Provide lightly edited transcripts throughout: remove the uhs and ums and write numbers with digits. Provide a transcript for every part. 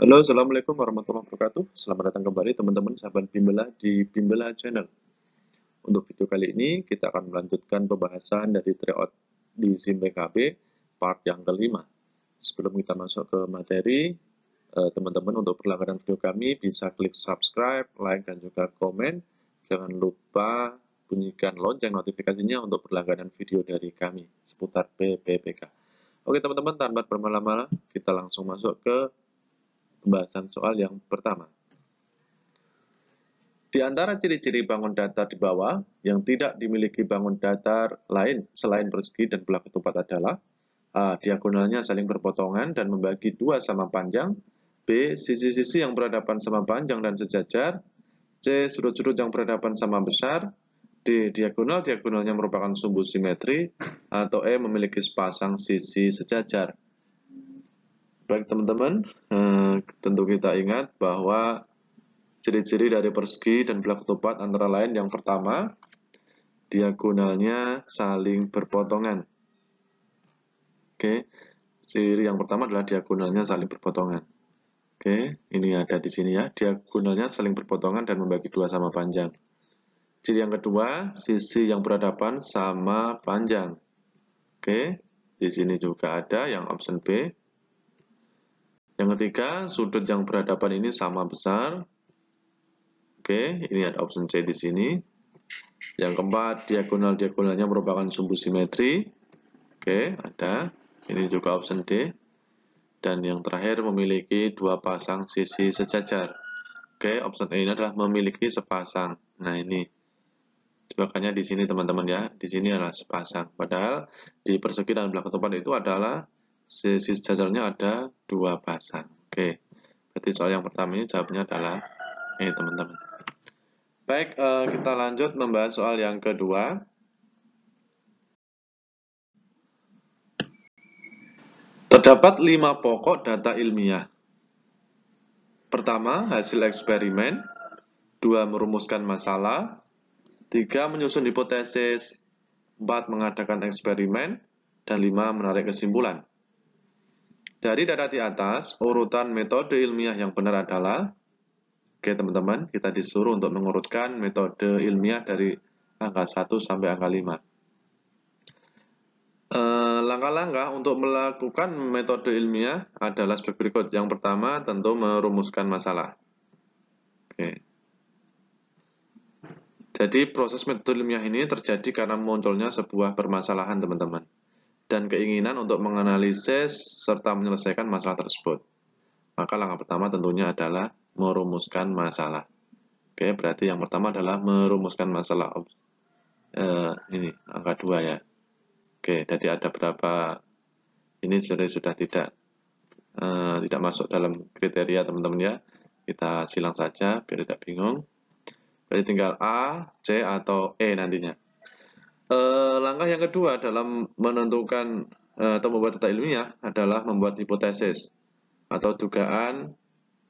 Halo, Assalamualaikum warahmatullahi wabarakatuh. Selamat datang kembali teman-teman sahabat Bimbela di Bimbela Channel. Untuk video kali ini, kita akan melanjutkan pembahasan dari tryout di SIM PKB part yang kelima. Sebelum kita masuk ke materi, teman-teman untuk berlangganan video kami bisa klik subscribe, like, dan juga komen. Jangan lupa bunyikan lonceng notifikasinya untuk berlangganan video dari kami seputar PPPK. Oke teman-teman, tanpa berlama-lama, kita langsung masuk ke pembahasan soal yang pertama. Di antara ciri-ciri bangun datar di bawah yang tidak dimiliki bangun datar lain selain persegi dan belah ketupat adalah A. Diagonalnya saling berpotongan dan membagi dua sama panjang. B. Sisi-sisi yang berhadapan sama panjang dan sejajar. C. Sudut-sudut yang berhadapan sama besar. D. Diagonal-diagonalnya merupakan sumbu simetri. Atau E. Memiliki sepasang sisi sejajar. Baik teman-teman, tentu kita ingat bahwa ciri-ciri dari persegi dan belah ketupat antara lain yang pertama, diagonalnya saling berpotongan. Oke, ciri yang pertama adalah diagonalnya saling berpotongan. Oke, ini ada di sini ya, diagonalnya saling berpotongan dan membagi dua sama panjang. Ciri yang kedua, sisi yang berhadapan sama panjang. Oke, di sini juga ada yang option B. Yang ketiga, sudut yang berhadapan ini sama besar. Oke, ini ada option C di sini. Yang keempat, diagonal-diagonalnya merupakan sumbu simetri. Oke, ada. Ini juga option D. Dan yang terakhir, memiliki dua pasang sisi sejajar. Oke, option E ini adalah memiliki sepasang. Nah, ini. Makanya di sini teman-teman ya, di sini adalah sepasang. Padahal di persegi dan belah ketupat itu adalah sisi sejajarnya ada dua pasang. Oke, berarti soal yang pertama ini jawabnya adalah E teman-teman. Baik, kita lanjut membahas soal yang kedua. Terdapat 5 pokok data ilmiah. Pertama, hasil eksperimen. 2, merumuskan masalah. 3, menyusun hipotesis. 4, mengadakan eksperimen. Dan 5, menarik kesimpulan. Dari data di atas, urutan metode ilmiah yang benar adalah, oke teman-teman, kita disuruh untuk mengurutkan metode ilmiah dari angka 1 sampai angka 5. Langkah-langkah untuk melakukan metode ilmiah adalah sebagai berikut. Yang pertama, tentu merumuskan masalah. Oke. Jadi, proses metode ilmiah ini terjadi karena munculnya sebuah permasalahan, teman-teman. Dan keinginan untuk menganalisis serta menyelesaikan masalah tersebut. Maka langkah pertama tentunya adalah merumuskan masalah. Oke, berarti yang pertama adalah merumuskan masalah. Ini, angka 2 ya. Oke, jadi ada berapa, ini sudah tidak masuk dalam kriteria teman-teman ya. Kita silang saja biar tidak bingung. Jadi tinggal A, C, atau E nantinya. Langkah yang kedua dalam menentukan atau membuat data ilmiah adalah membuat hipotesis atau dugaan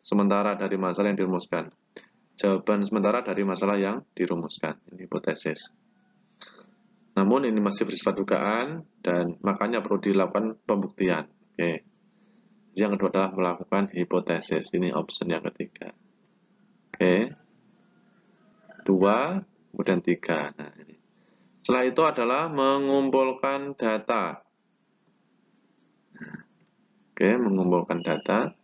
sementara dari masalah yang dirumuskan. Jawaban sementara dari masalah yang dirumuskan. Ini hipotesis. Namun ini masih bersifat dugaan dan makanya perlu dilakukan pembuktian. Oke. Yang kedua adalah melakukan hipotesis. Ini option yang ketiga. Oke. 2, kemudian 3. Nah, ini. Setelah itu adalah mengumpulkan data. Oke, mengumpulkan data.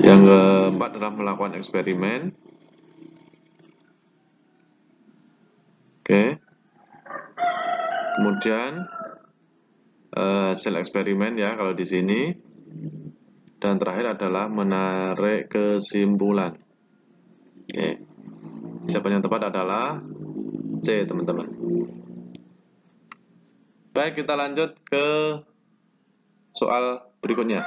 Yang keempat adalah melakukan eksperimen. Oke. Kemudian hasil eksperimen ya kalau di sini. Dan terakhir adalah menarik kesimpulan. Oke. Jawaban yang tepat adalah C, teman-teman. Baik, kita lanjut ke soal berikutnya.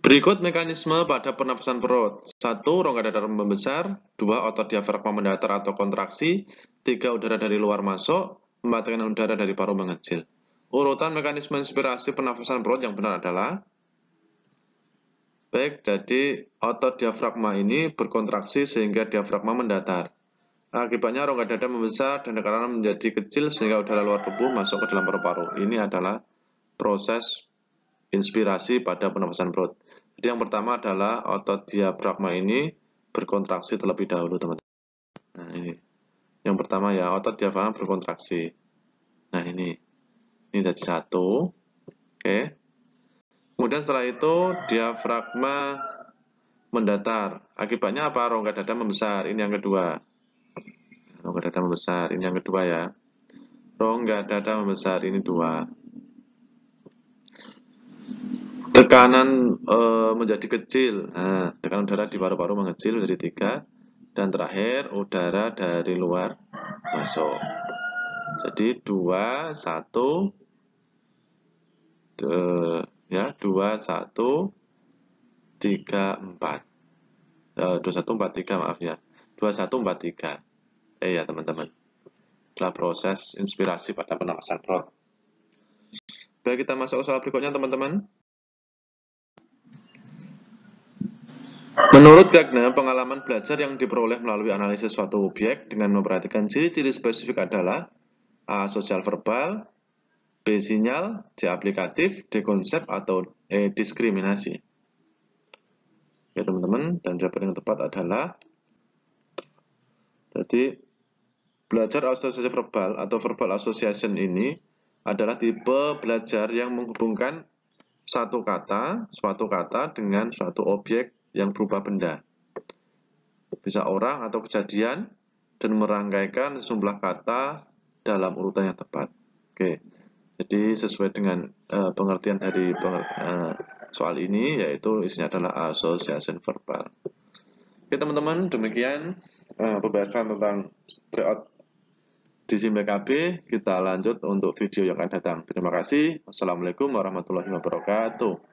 Berikut mekanisme pada pernapasan perut. 1. Rongga datar membesar. 2. Otot diafragma mendatar atau kontraksi. 3. Udara dari luar masuk. 4. Tekanan udara dari paru mengecil. Urutan mekanisme inspirasi pernafasan perut yang benar adalah, baik, jadi otot diafragma ini berkontraksi sehingga diafragma mendatar. Akibatnya rongga dada membesar dan tekanan menjadi kecil sehingga udara luar tubuh masuk ke dalam paru-paru. Ini adalah proses inspirasi pada penapasan perut. Jadi yang pertama adalah otot diafragma ini berkontraksi terlebih dahulu, teman-teman. Nah, ini. Yang pertama ya, otot diafragma berkontraksi. Nah, ini jadi satu. Oke. Kemudian setelah itu diafragma mendatar. Akibatnya apa? Rongga dada membesar. Ini yang kedua. Rongga dada membesar. Ini yang kedua ya. Rongga dada membesar. Ini dua. Tekanan menjadi kecil. Nah, tekanan udara di paru-paru mengecil menjadi tiga. Dan terakhir udara dari luar masuk. Jadi 2, 1, ya 2, 1, 3, 4. 2, 1, 4, 3 maaf ya. 2, 1, 4, 3. Ya teman-teman. Adalah proses inspirasi pada penapasan perut. Baik, kita masuk ke soal berikutnya teman-teman. Menurut Gagner, pengalaman belajar yang diperoleh melalui analisis suatu objek dengan memperhatikan ciri-ciri spesifik adalah A. Sosial verbal, B. Sinyal, C. Aplikatif, D. Konsep, atau E. Diskriminasi. Ya teman-teman, dan jawaban yang tepat adalah jadi belajar asosiasi verbal atau verbal association ini adalah tipe belajar yang menghubungkan suatu kata dengan suatu objek yang berupa benda. Bisa orang atau kejadian dan merangkaikan sejumlah kata dalam urutan yang tepat. Oke. Jadi sesuai dengan pengertian dari soal ini, yaitu isinya adalah association verbal. Oke teman-teman, demikian pembahasan tentang tryout di SIM PKB. Kita lanjut untuk video yang akan datang. Terima kasih. Wassalamualaikum warahmatullahi wabarakatuh.